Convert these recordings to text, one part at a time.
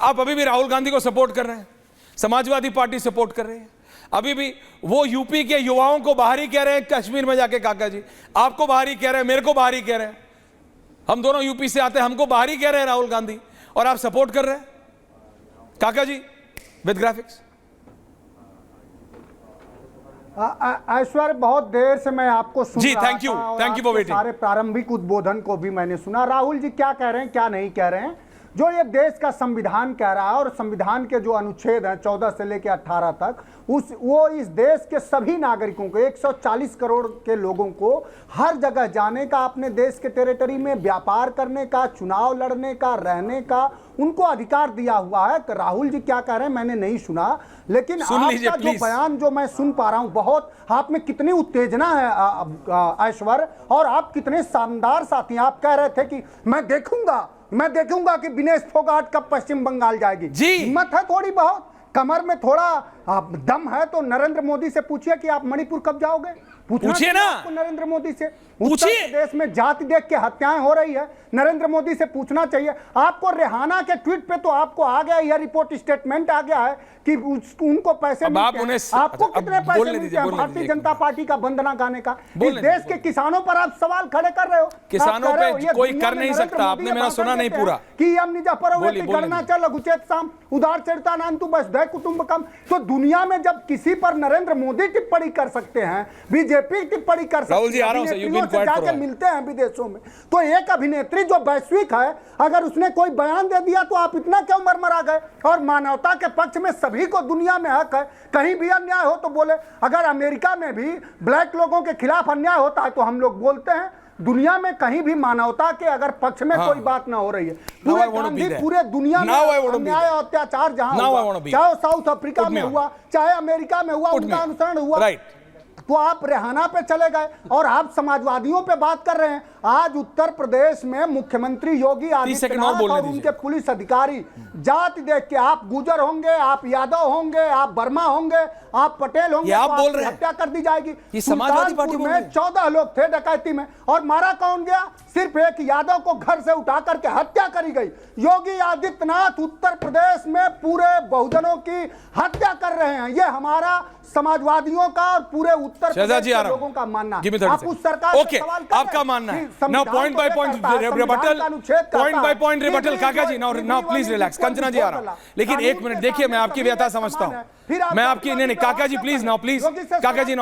आप अभी भी राहुल गांधी को सपोर्ट कर रहे हैं, समाजवादी पार्टी सपोर्ट कर रही है, अभी भी वो यूपी के युवाओं को बाहरी कह रहे हैं कश्मीर में जाके। काका जी आपको बाहरी कह रहे हैं, मेरे को बाहरी कह रहे हैं, हम दोनों यूपी से आते हैं, हमको बाहरी कह रहे हैं राहुल गांधी, और आप सपोर्ट कर रहे हैं काका जी विद ग्राफिक्स। ऐश्वर्य, बहुत देर से मैं आपको सुन जी, रहा थैंक यू फॉर वेटिंग। सारे प्रारंभिक उद्बोधन को भी मैंने सुना। राहुल जी क्या कह रहे हैं, क्या नहीं कह रहे हैं, जो ये देश का संविधान कह रहा है और संविधान के जो अनुच्छेद हैं 14 से लेकर 18 तक, वो इस देश के सभी नागरिकों को, 140 करोड़ के लोगों को हर जगह जाने का, अपने देश के टेरिटरी में व्यापार करने का, चुनाव लड़ने का, रहने का उनको अधिकार दिया हुआ है। राहुल जी क्या कह रहे हैं मैंने नहीं सुना, लेकिन आपका जो बयान जो मैं सुन पा रहा हूं, बहुत आप में कितनी उत्तेजना है ऐश्वर्य, और आप कितने शानदार साथी। आप कह रहे थे कि मैं देखूंगा कि विनेश फोगाट कब पश्चिम बंगाल जाएगी। हिम्मत है थोड़ी बहुत, कमर में थोड़ा दम है तो नरेंद्र मोदी से पूछिए कि आप मणिपुर कब जाओगे। पूछिए ना आपको नरेंद्र मोदी से। उत्तर प्रदेश में जाति देख के हत्याएं हो रही है, नरेंद्र मोदी से पूछना चाहिए। आपको रेहाना के ट्वीट पे तो आपको आ गया, यह रिपोर्ट स्टेटमेंट आ गया है कि उनको पैसे मिलते हैं। आपको कितने पैसे मिलते हैं भारतीय जनता पार्टी का वंदना गाने का? इस देश के किसानों पर आप सवाल खड़े कर रहे हो। किसानों पे कोई कर नहीं सकता, आपने मेरा सुना नहीं पूरा कि हम निजापरवेटी गणना चल लघुचेत साम उदार चरिता नान्तु वसुधैव कुटुंबकम। तो दुनिया में जब किसी पर नरेंद्र मोदी टिप्पणी कर सकते हैं, बीजेपी टिप्पणी कर सकते हैं, जाके मिलते हैं विदेशों में, तो एक अभिनेत्री जो वैश्विक है, अगर उसने कोई बयान दे दिया तो आप इतना क्यों मरमरा गए? और मानवता के पक्ष में सभी को दुनिया में हक है, कहीं भी अन्याय हो तो बोले। अगर अमेरिका में भी ब्लैक लोगों के खिलाफ अन्याय होता है तो हम लोग बोलते हैं। दुनिया में कहीं भी मानवता के अगर पक्ष में कोई बात ना हो रही है, पूरे दुनिया में अन्याय और अत्याचार जहां हुआ, चाहे साउथ अफ्रीका में हुआ, चाहे अमेरिका में हुआ, उनका अनुसरण हुआ, तो आप रेहाना पे चले गए और आप समाजवादियों पे बात कर रहे हैं। आज उत्तर प्रदेश में मुख्यमंत्री योगी आदित्यनाथ और उनके पुलिस अधिकारी जाति देख के, आप गुजर होंगे, आप यादव होंगे, आप वर्मा होंगे, आप पटेल होंगे, आप बोल रहे हैं हत्या कर दी जाएगी। समाजवादी पार्टी में 14 लोग थे डकैती में, और मारा कौन गया? सिर्फ एक यादव को घर से उठा करके हत्या करी गई। योगी आदित्यनाथ उत्तर प्रदेश में पूरे बहुजनों की हत्या कर रहे हैं। ये हमारा समाजवादियों का और पूरे उत्तर प्रदेश के लोगों का मानना है। आप उस सरकार से सवाल कर, आपका मानना है। Now point by point rebuttal काका जी, नाउ प्लीज रिलैक्स। कंचना जी आ रहा हूं, लेकिन एक मिनट देखिए, मैं आपकी व्यथा समझता हूं। मैं आपकी नहीं काका जी प्लीज नाउ प्लीज, काका जी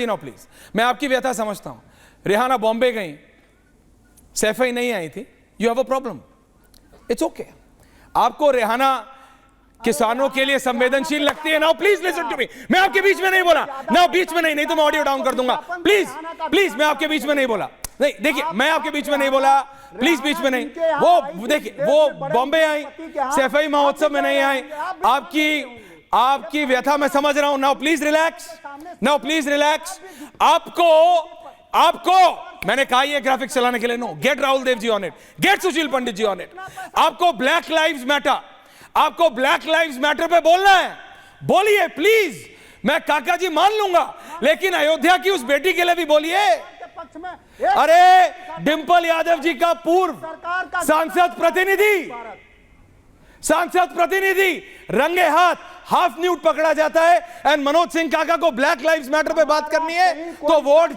नाउ प्लीज, मैं आपकी व्यथा समझता हूं। रेहाना बॉम्बे गई, सैफई नहीं आई थी, you have a problem, it's okay. आपको रेहाना किसानों के लिए संवेदनशील लगती है। Now please listen to me, मैं आपके बीच में नहीं बोला, नाउ बीच में नहीं तो मैं ऑडियो डाउन कर दूंगा। प्लीज मैं आपके बीच में नहीं बोला, नहीं देखिए मैं आपके बीच में नहीं बोला, प्लीज बीच में नहीं। वो देखिए वो बॉम्बे आई, सैफई महोत्सव में नहीं आई। आपकी व्यथा मैं समझ रहा हूं। Now please relax. आपको मैंने कहा ये ग्राफिक्स चलाने के लिए no, get Rahul Dev ji on it, get Sushil Pandit ji on it. आपको ब्लैक लाइव्स मैटर पे बोलना है, बोलिए प्लीज, मैं काका जी मान लूंगा, लेकिन अयोध्या की उस बेटी के लिए भी बोलिए। अरे डिंपल यादव जी का पूर्व सांसद प्रतिनिधि रंगे हाथ हाफ न्यूड पकड़ा जाता है, एंड मनोज सिंह काका को ब्लैक लाइव्स मैटर पे बात करनी है तो वोट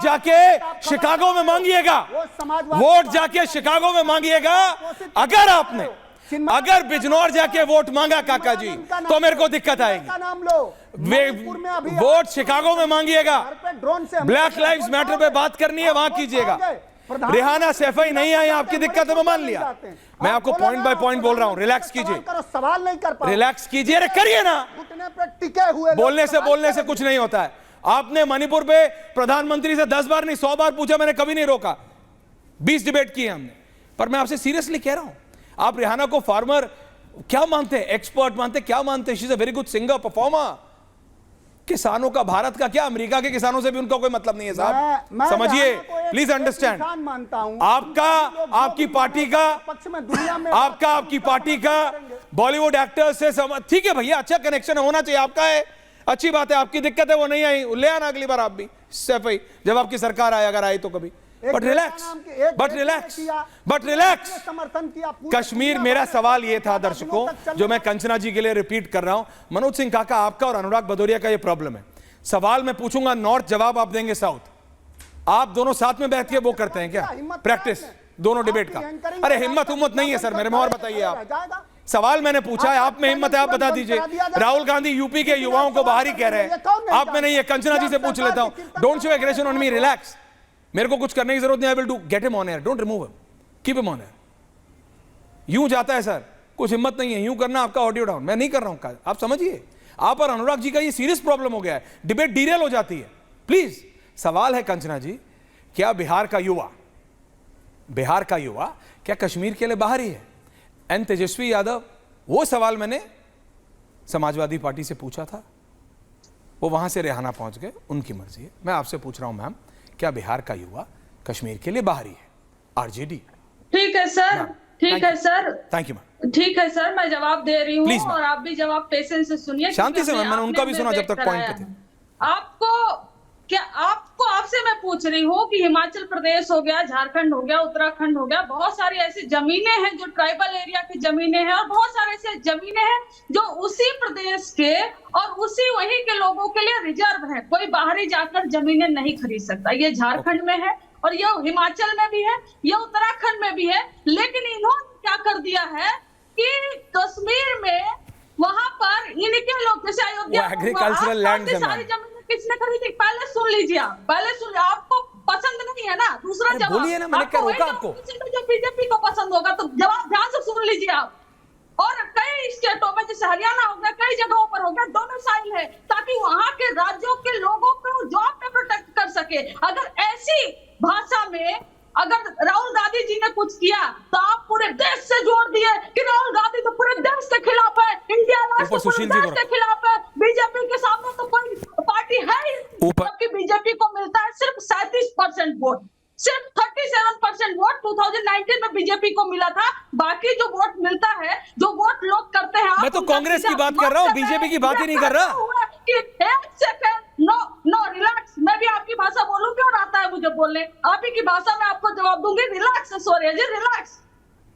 जाके शिकागो में मांगिएगा। अगर बिजनौर जाके वोट मांगा काका जी तो मेरे को दिक्कत आएगी। वोट शिकागो में मांगिएगा, ब्लैक लाइव्स मैटर पे बात करनी है वहां कीजिएगा। रेहाना सैफई नहीं आई, आपकी दिक्कत है, मैं मान लिया। मैं आपको पॉइंट बाय पॉइंट बोल रहा हूं, रिलैक्स कीजिए, सवाल नहीं कर पा, रिलैक्स कीजिए। अरे करिए ना, बोलने से कुछ नहीं होता है। आपने मणिपुर पे प्रधानमंत्री से 10 बार नहीं 100 बार पूछा, मैंने कभी नहीं रोका, 20 डिबेट किए हमने। पर मैं आपसे सीरियसली कह रहा हूं, आप रेहाना को फार्मर क्या मानते हैं, एक्सपर्ट मानते, क्या मानते हैं? She is a very good singer, performer. किसानों का भारत का क्या, अमेरिका के किसानों से भी उनका कोई मतलब नहीं है साहब, समझिए, प्लीज अंडरस्टैंड। आपकी पार्टी का बॉलीवुड एक्टर से ठीक है भैया, अच्छा कनेक्शन होना चाहिए, आपका है, अच्छी बात है। आपकी दिक्कत है वो नहीं आई, ले आना अगली बार आप भी सैफई, जब आपकी सरकार आए, अगर आई तो कभी बट रिलैक्स समर्थन किया कश्मीर। मेरा सवाल यह था दर्शकों, जो मैं कंचना जी के लिए रिपीट कर रहा हूं, मनोज सिंह काका, आपका और अनुराग भदौरिया का यह प्रॉब्लम है। सवाल मैं पूछूंगा नॉर्थ, जवाब आप देंगे साउथ। आप दोनों साथ में बैठ के वो करते हैं क्या, प्रैक्टिस दोनों डिबेट का? अरे हिम्मत नहीं है सर मेरे में, और बताइए आप। सवाल मैंने पूछा है, आप में हिम्मत है, आप बता दीजिए। राहुल गांधी यूपी के युवाओं को बाहर ही कह रहे हैं, आप में नहीं है। कंचना जी से पूछ लेता हूं, don't show aggression on me, relax, मेरे को कुछ करने की जरूरत नहीं, I will do, get him on air, don't remove him, keep him on air. यूं जाता है सर, कुछ हिम्मत नहीं है यूं करना आपका ऑडियो डाउन, मैं नहीं कर रहा हूं, आप समझिए। आप और अनुराग जी का ये सीरियस प्रॉब्लम हो गया है, डिबेट डीरेल हो जाती है। प्लीज, सवाल है कंचना जी, क्या बिहार का युवा क्या कश्मीर के लिए बाहरी है? एन तेजस्वी यादव, वो सवाल मैंने समाजवादी पार्टी से पूछा था, वो वहां से रेहाना पहुंच गए, उनकी मर्जी है। मैं आपसे पूछ रहा हूं मैम, क्या बिहार का युवा कश्मीर के लिए बाहरी है? आरजेडी। ठीक है सर, ठीक है सर, थैंक यू मैम। ठीक है सर, मैं जवाब दे रही Please, हूँ और आप भी जवाब पेशेंस से सुनिए। शांति से मैम, मैंने उनका भी सुना जब तक पॉइंट पे थे। आपसे मैं पूछ रही हूँ कि हिमाचल प्रदेश हो गया, झारखंड हो गया, उत्तराखंड हो गया, बहुत सारी ऐसी जमीनें हैं जो ट्राइबल एरिया की जमीनें हैं, और बहुत सारे ऐसे जमीनें हैं जो उसी प्रदेश के और उसी वहीं के लोगों के लिए रिजर्व है। कोई बाहरी जाकर जमीनें नहीं खरीद सकता। ये झारखंड में है और ये हिमाचल में भी है, ये उत्तराखंड में भी है। लेकिन इन्होंने क्या कर दिया है कि कश्मीर में वहां पर इनके लोग, जैसे अयोध्या, एग्रीकल्चरल लैंड सारी जमीन किसने खरीदी? पहले सुन लीजिए आप, पहले सुन, आपको पसंद नहीं है ना, दूसरा जवाब बोलिए ना, मैंने क्या रोका आपको? जो बीजेपी को पसंद होगा तो जवाब ध्यान से सुन लीजिए आप। और कई स्टेटों में, जैसे हरियाणा हो गया, कई जगहों पर हो गया, डोमिसाइल है, ताकि वहां के राज्यों के लोगों को जॉब में प्रोटेक्ट कर सके। अगर ऐसी भाषा में अगर राहुल गांधी जी ने कुछ किया तो आप पूरे देश से जोड़ दिए कि राहुल गांधी तो पूरे देश के खिलाफ है, इंडिया राष्ट्र पूरे देश के खिलाफ है, बीजेपी के सामने तो कोई पार्टी है ही, जबकि बीजेपी को मिलता है सिर्फ 37% वोट, सिर्फ 37% वोट 2019 में बीजेपी को मिला था। बाकी जो वोट मिलता है, जो वोट लोग करते हैं, मैं तो कांग्रेस की बात कर रहा हूँ, बीजेपी की बात ही नहीं कर रहा। एक सेकंड, नो रिलैक्स, मैं भी आपकी भाषा बोलूंगी और आता है मुझे बोलने, आप ही की भाषा में आपको जवाब दूंगी। रिलैक्स सॉरी जी, रिलैक्स,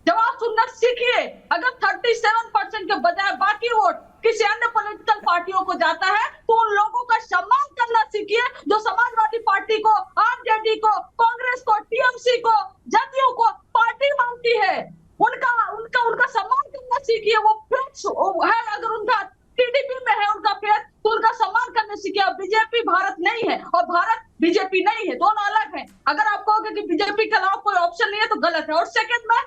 जवाब सुनना सीखिए। अगर 37% के बजाय बाकी वोट किसी अन्य पॉलिटिकल पार्टियों को जाता है तो उन लोगों का सम्मान करना सीखिए, जो समाजवादी पार्टी को, आरजेडी को, कांग्रेस को, टीएमसी को, जदयू को पार्टी मानती है। उनका सम्मान करना सीखिए। वो है, अगर उनका टीडीपी में है उनका पेड़, तो उनका सम्मान करने सीखिए। बीजेपी भारत नहीं है और भारत बीजेपी नहीं है, दोनों अलग है। अगर आप कहोगे कि बीजेपी के अलावा कोई ऑप्शन नहीं है तो गलत है। और सेकंड में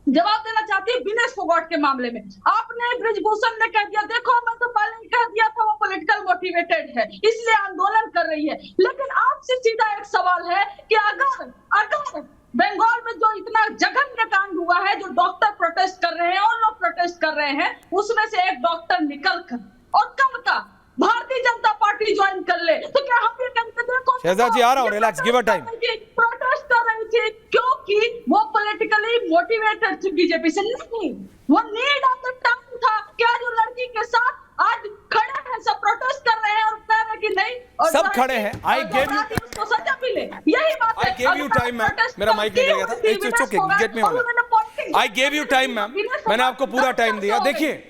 जवाब देना चाहती है विनेश फोगाट के मामले में। आपने ब्रिजभूषण ने कह दिया, देखो मैं तो पहले ही कह दिया था वो पॉलिटिकल मोटिवेटेड है, इसलिए आंदोलन कर रही है। लेकिन आपसे सीधा एक सवाल है कि अगर बंगाल में जो इतना जघन्य कांड हुआ है, जो डॉक्टर प्रोटेस्ट कर रहे हैं और लोग प्रोटेस्ट कर रहे हैं, उसमें से एक डॉक्टर निकल कर और कल का भारतीय जनता पार्टी ज्वाइन कर ले, तो क्या हम ये कहते देखो शहजाद जी आ रहा हूं, relax, give a time. Protest कर रही थी क्योंकि वो पॉलिटिकली मोटिवेटेड थी बीजेपी से, नहीं वो नीड ऑफ द टाइम था। क्या जो लड़की के साथ आज खड़े हैं, सब प्रोटेस्ट कर रहे हैं और कह रहे हैं कि नहीं, और सब खड़े हैं। आई गेव यू, उसको सजा मिले, यही बात है। I gave you time ma'am, मेरा माइक नहीं लगा था, it's okay, get me on. I gave you time ma'am, मैंने आपको पूरा टाइम दिया। देखिए